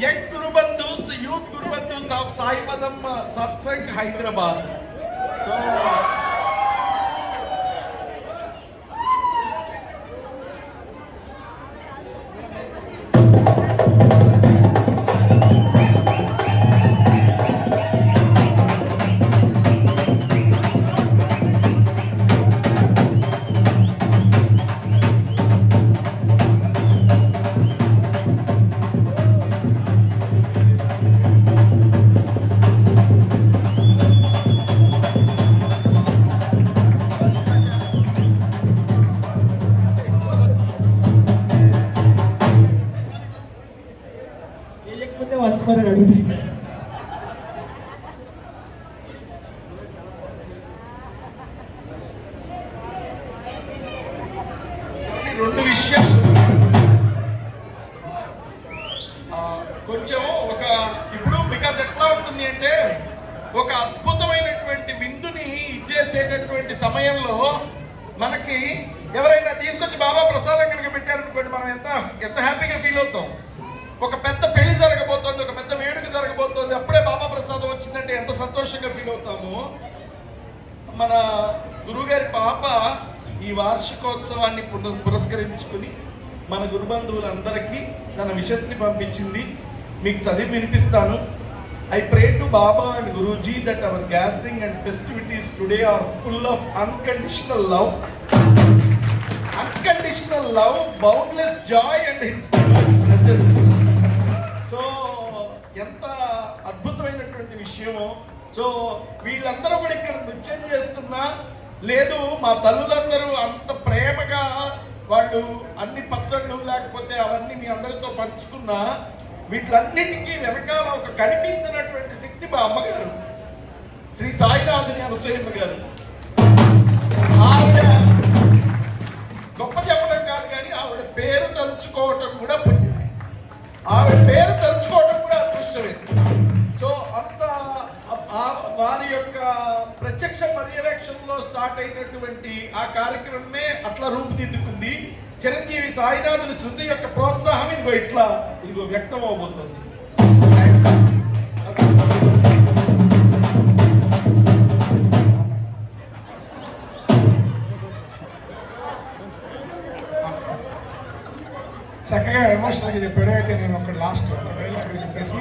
Young గురుబంధుస్, youth గురుబంధుస్ of Saipadam Satsang Hyderabad. So రెండు విషయాలు కొంచెం ఇప్పుడు బికాజ్ ఎట్లా ఉంటుంది అంటే ఒక అద్భుతమైనటువంటి విందుని ఇచ్చేసేటటువంటి సమయంలో మనకి ఎవరైనా తీసుకొచ్చి బాబా ప్రసాదం కనుక పెట్టారనుకోండి, మనం ఎంత హ్యాపీగా ఫీల్ అవుతాం. ఒక పెద్ద పెళ్లి జరగబోతోంది, ఒక పెద్ద వేడుక జరగబోతోంది, అప్పుడే బాబా ప్రసాదం వచ్చిందంటే ఎంత సంతోషంగా ఫీల్ అవుతాము. మన గురువుగారి పాప ఈ వార్షికోత్సవాన్ని పురస్కరించుకుని మన గురుబంధువులందరికీ తన విషస్ని పంపించింది. మీకు చదివి వినిపిస్తాను. I pray to Baba and Guruji that our gathering and festivities today are full of unconditional love, boundless joy and His presence. So, ఎంత అద్భుతమైనటువంటి విషయమో. సో వీళ్ళందరూ కూడా ఇక్కడ నృత్యం చేస్తున్నా లేదు, మా తల్లులందరూ అంత ప్రేమగా వాళ్ళు అన్ని పచ్చళ్ళు లేకపోతే అవన్నీ మీ అందరితో పంచుకున్నా, వీటన్నిటికీ వెనకాల ఒక కనిపించినటువంటి శక్తి మా అమ్మగారు శ్రీ సాయినాథుని అనసూయమ్మ గారు. ఆవిడ గొప్ప చెప్పడం కాదు కానీ ఆవిడ పేరు తలుచుకోవటం కూడా పుణ్యమే, ఆవిడ పేరు తలుచుకోవటం కూడా అదృష్టమే. సో అంత వారి యొక్క ప్రత్యక్ష పర్యవేక్షణలో స్టార్ట్ అయినటువంటి ఆ కార్యక్రమమే అట్లా రూపుదిద్దుకుంది. చిరంజీవి సాయినాథుని శృతి యొక్క ప్రోత్సాహం ఇదిగో వ్యక్తం అవబోతుంది. చక్కగా ఎమోషనల్గా చెప్పాడు. అయితే నేను ఒక లాస్ట్ ఒక డైలాగ్ చెప్పేసి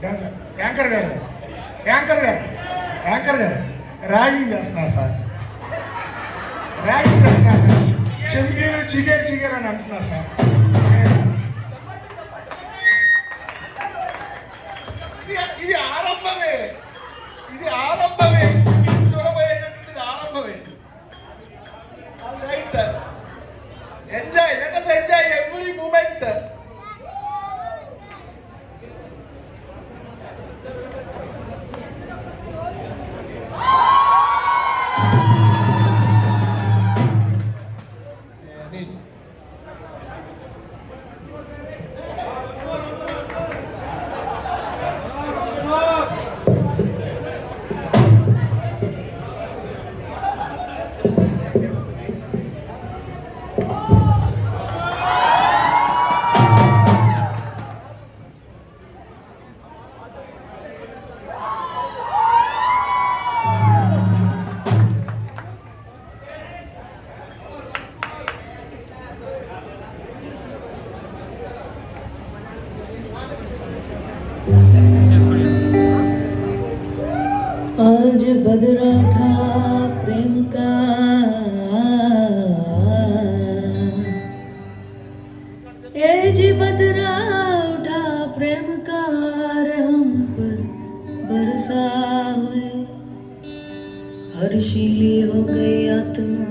డాన్స్ యాంకర్ గారు ర్యాగింగ్ చేస్తున్నారు సార్, చిగేరు అని అంటున్నారు సార్. ఇది ఆరంభమే, చూడబోయేటటువంటిది ఆరంభమే. Right, enjoy, let us enjoy every moment. आज बदरा उठा प्रेम का, जी बदरा उठा प्रेम का, हम पर बरसा हुए, हर्षीली हो गई आत्मा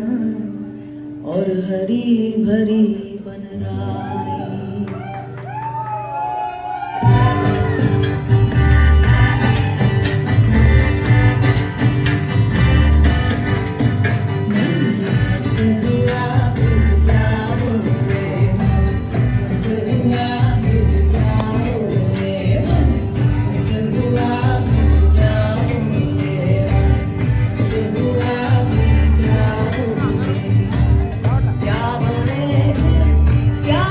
और हरी भरी बन रहा है। क्या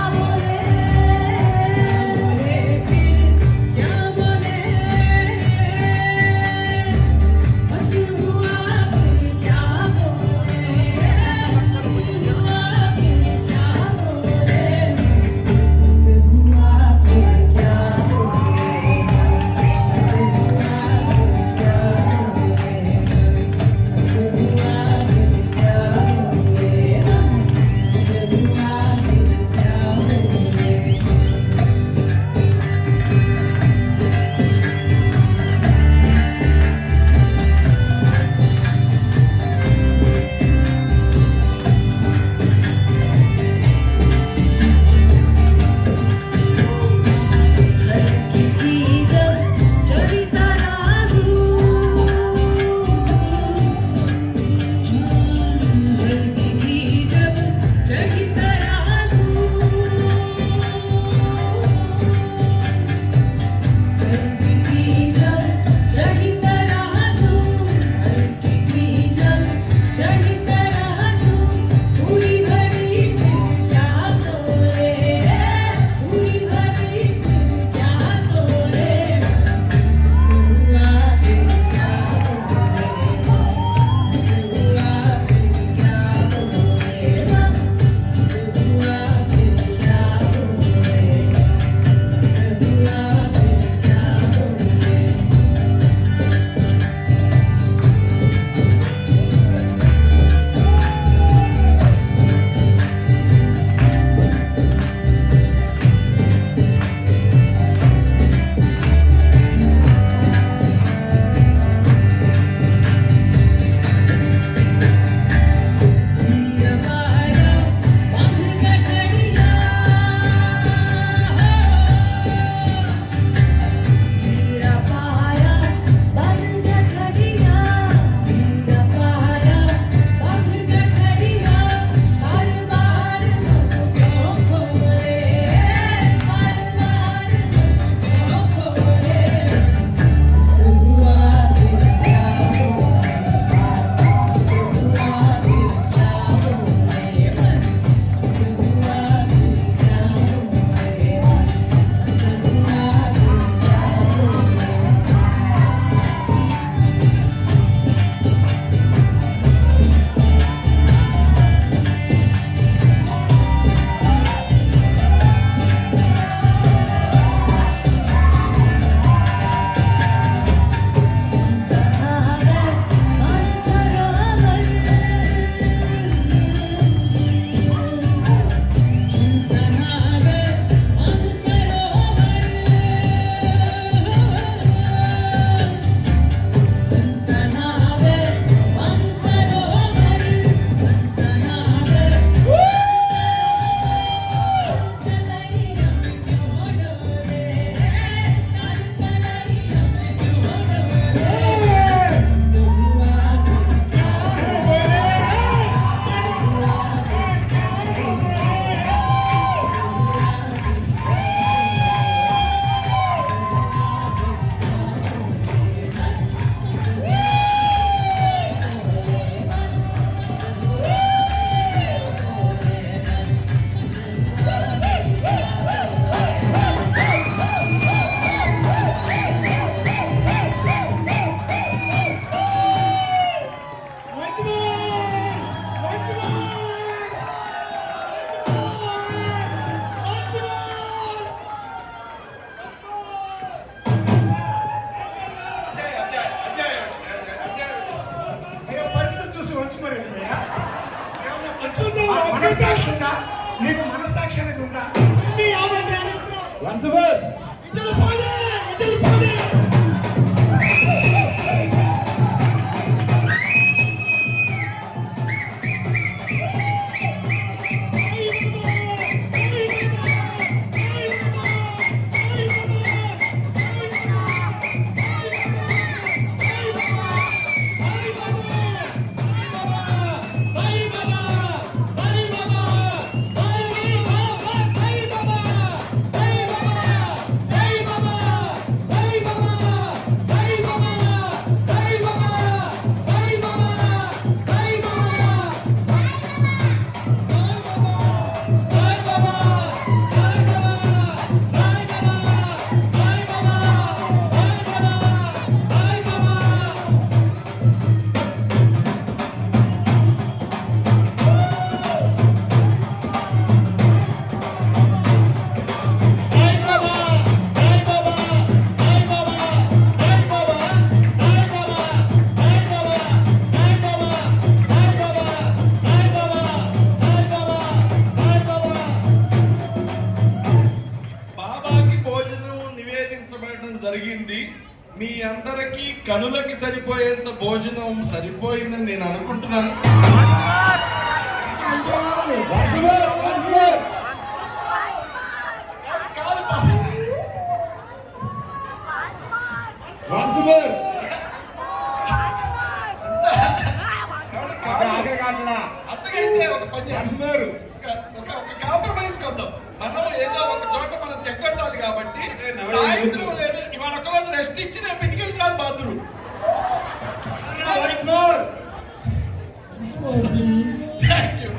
మనస్సాక్షి ఉందా? నీకు మనస్సాక్షి అనేది ఉందా? బాబాకి భోజనం నివేదించబడడం జరిగింది. మీ అందరికీ కనులకి సరిపోయేంత భోజనం సరిపోయిందని నేను అనుకుంటున్నాను. కాదు బాబు. అంతకైతే ఒక పని చేద్దాం. ఒక కాంప్రమైజ్ కొద్దాం. మనం ఏదో ఒక చోట మనం తెగొట్టాలి కాబట్టి సాయంత్రం లేదు, ఇవాళ ఒక రోజు రెస్ట్ ఇచ్చి నేను పిడికెళ్ళి కాదు బాధురు. Thank you.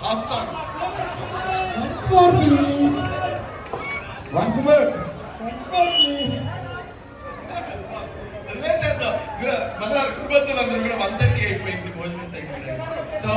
హాఫ్ సాంగ్ వదిలేసేద్దాం. మన కుటుంబంలో అందరూ కూడా 1:30 అయిపోయింది భోజనం టైం. సో